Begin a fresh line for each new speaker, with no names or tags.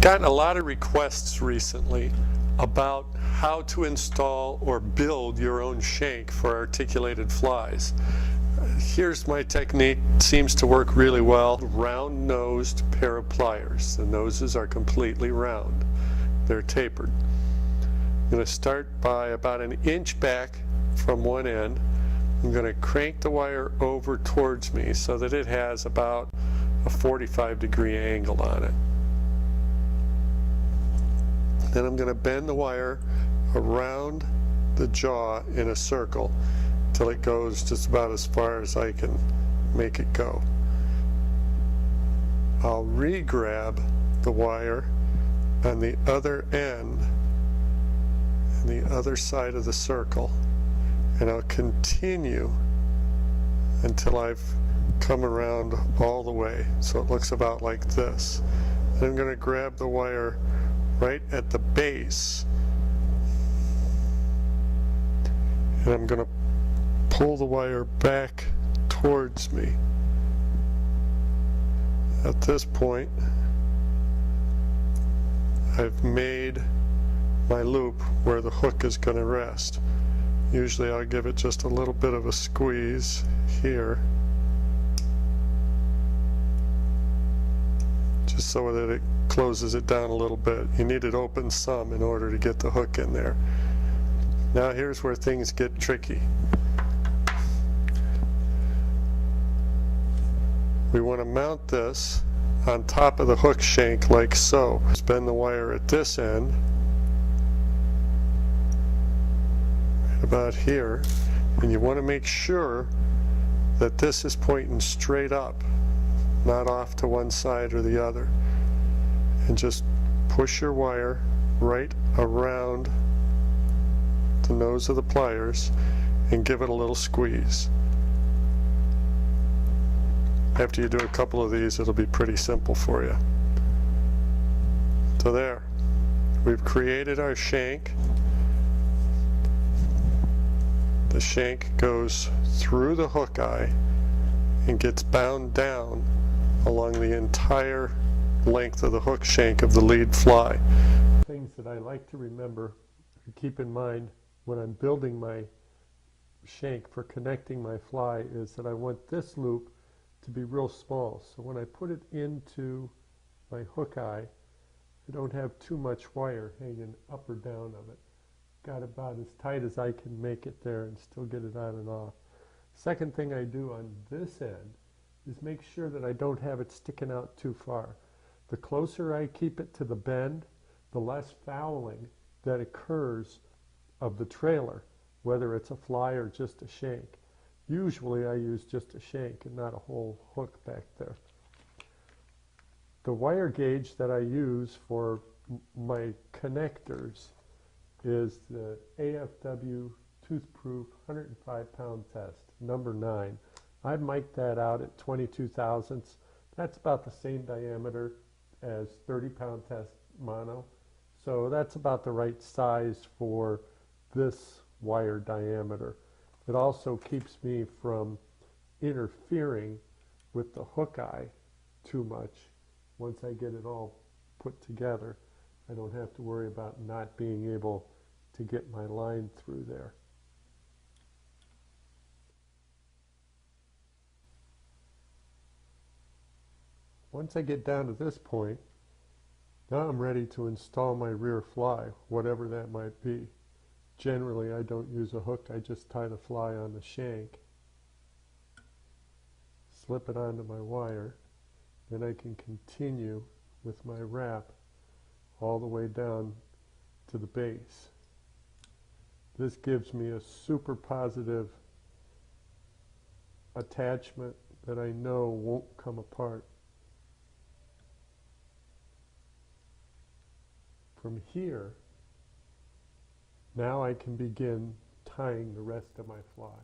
Gotten a lot of requests recently about how to install or build your own shank for articulated flies. Here's my technique. Seems to work really well. Round-nosed pair of pliers. The noses are completely round. They're tapered. I'm going to start by about an inch back from one end. I'm going to crank the wire over towards me so that it has about a 45-degree angle on it. Then I'm going to bend the wire around the jaw in a circle till it goes just about as far as I can make it go. I'll re-grab the wire on the other end and the other side of the circle, and I'll continue until I've come around all the way so it looks about like this. Then I'm going to grab the wire right at the base, and I'm going to pull the wire back towards me. At this point, I've made my loop where the hook is going to rest. Usually I'll give it just a little bit of a squeeze here, just so that it closes it down a little bit. You need it open some in order to get the hook in there. Now here's where things get tricky. We want to mount this on top of the hook shank like so. Just bend the wire at this end, right about here, and you want to make sure that this is pointing straight up, not off to one side or the other. And just push your wire right around the nose of the pliers and give it a little squeeze. After you do a couple of these, it'll be pretty simple for you. So there, we've created our shank. The shank goes through the hook eye and gets bound down along the entire length of the hook shank of the lead fly. Things that I like to remember or keep in mind when I'm building my shank for connecting my fly is that I want this loop to be real small. So when I put it into my hook eye, I don't have too much wire hanging up or down of it. Got about as tight as I can make it there and still get it on and off. Second thing I do on this end is make sure that I don't have it sticking out too far. The closer I keep it to the bend, the less fouling that occurs of the trailer, whether it's a fly or just a shank. Usually I use just a shank and not a whole hook back there. The wire gauge that I use for my connectors is the AFW toothproof 105-pound test, number 9. I mic'd that out at 22 thousandths. That's about the same diameter as 30-pound test mono. So that's about the right size for this wire diameter. It also keeps me from interfering with the hook eye too much. Once I get it all put together, I don't have to worry about not being able to get my line through there. Once I get down to this point, now I'm ready to install my rear fly, whatever that might be. Generally, I don't use a hook, I just tie the fly on the shank, slip it onto my wire, then I can continue with my wrap all the way down to the base. This gives me a super positive attachment that I know won't come apart. From here, now I can begin tying the rest of my fly.